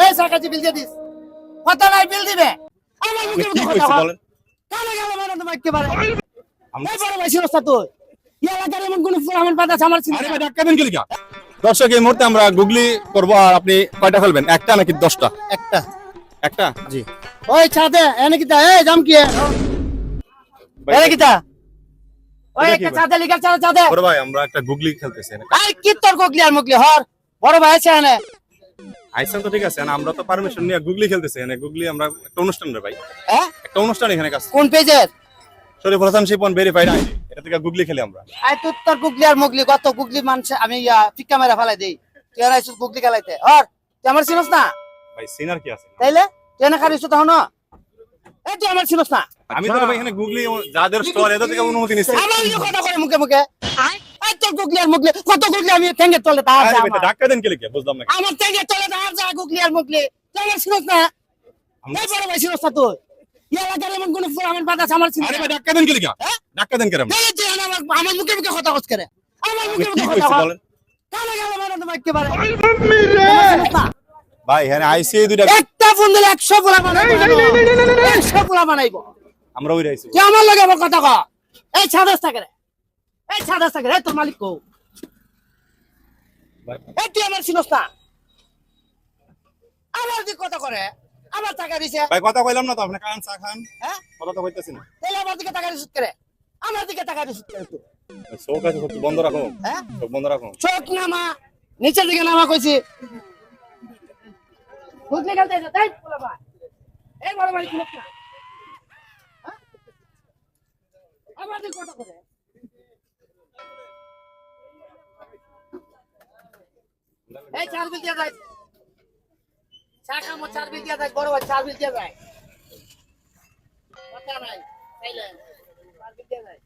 এই সাকাজি বিল দিয়ে দিস কথা নাই বিল দিবে আমার মুখে কি মুখে কথা কইছে বল বলেন? কানে গেল মানে তোমার একেবারে এই বড় ভাই শিরস্তা তুই এলাকার এমন কোন আমার বাধা আমার ছিল আরে ভাই ধাক্কা দেন কি লিখা? দর্শক এই মুহূর্তে আমরা গুগলি করব আর আপনি কয়টা ফেলবেন? একটা নাকি 10টা? একটা একটা? জি ওই ছাদে এনে কিতা এই জাম কি ভাই, এনে কিতা ওই এটা কি একটা ভাই? ছাদে লিখা ছাদে বড় ভাই আমরা একটা গুগলি খেলতেছি। আই কি তোর গগলি আর মুগলি হর বড় ভাই আছে এনে আইসেন তো ঠিক আছে, আমরা তো পারমিশন নিয়ে গুগলি খেলতেছি। এখানে গুগলি আমরা একটা অনুষ্ঠান রে ভাই, হ্যাঁ একটা অনুষ্ঠান এখানে কাজ। কোন পেজের শরীফুল হাসান শিপন ভেরিফাইড আইডি, এটা থেকে গুগলি খেলি আমরা। আই তুই তোর গুগলি আর মুগলি কত গুগলি মানুষ আমি ফিক্কা মেরা ফেলাই দেই তুই আর আইছিস গুগলি খেলাইতে হর তুই আমার চিনস না ভাই সিনার কি আছে? তাইলে তুই না খারিস তো হন এই তুই আমার চিনস না আমি তো ভাই এখানে গুগলি যাদের স্টল এদের থেকে অনুমতি নিচ্ছি। আমার এই কথা করে মুখে মুখে এই তোর গুগলি আর মুগলি কত গুগলি আমি ঠেঙ্গে তলে তা আরে ভাই ধাক্কা দেন কি লিখা? বুঝলাম না। আমার ঠেঙ্গে তলে তা যা গুগলি আর মুগলি তুই আমার চিনস না এই বড় ভাই চিনস না তুই এলাকার এমন কোন আমার বাধা আমার চিনস আরে না ভাই ধাক্কা দেন কি লিখা? হ্যাঁ? ধাক্কা দেন কেন? এই যে আমার মুখে মুখে কথা কস করে আমার আপনি মুখে কি মুখে কথা কইছে বল বলেন? কানে গেল মানে তোমার একেবারে আমার চিনস না? ভাই এখানে আইসি দুইটা, একটা ফোন দিলে 100 পোলা বানাইবো 100 পোলা বানাইবো আমরা ওই আইসি। তুই আমার লগে আমার কথা কর এই ছাদাস থাকে রে এই ছাদাস থাকে রে তোর মালিক কো ভাই এই তুই আমার চিনস না আমার দিক কথা করে আমার টাকা দিছে ভাই কথা কইলাম না তো, আপনি কান চা খান। হ্যাঁ কথা তো কইতাছি না। তাহলে আমার দিকে টাকা রিসিভ করে আমার দিকে টাকা রিসিভ করে তুই চোখ আছে চোখ বন্ধ রাখো, হ্যাঁ চোখ বন্ধ রাখো। চোখ নামা নিচের দিকে নামা কইছি বুঝলি গেলতে তাই বলা ভাই এই বড় ভাই চিনস না হ্যাঁ? আমার দিকে কথা করে এই 4 বিল দিয়া যায় শাখা মো 4 বিল দিয়া যায় বড় ভাই 4 বিল দিয়া যায় কথা নাই তাইলে 4 বিল দিয়া যায়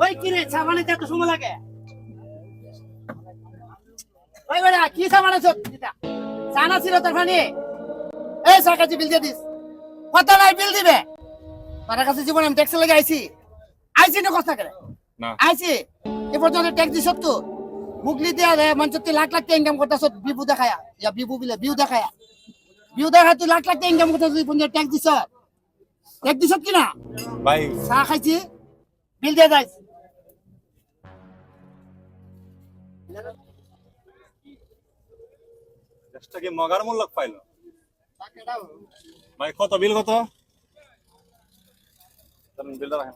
ওই কি রে সামানে এত সময় লাগে ওই বড়া কি সামানে সব দিতা জানা ছিল তোর ফানি এই সাকাজি বিল দিয়ে দিস কথা নাই বিল দিবে তার কাছে জীবন আমি ট্যাক্স লাগে আইছি না কথা করে না আইছি এ পর্যন্ত ট্যাক্স দিছ তো মুগলি দিয়া রে মঞ্চ তুই লাখ লাখ টাকা ইনকাম করতেছ বিবু দেখায়া ইয়া বিবু বিলে বিউ দেখায়া তুই লাখ লাখ টাকা ইনকাম করতেছ তুই পর্যন্ত ট্যাক্স দিছ কি না ভাই চা খাইছি বিল দিয়ে যাইস চেষ্টা কি মগার মূল্য পাইলো? ভাই কত বিল কত? বিলটা রাখেন।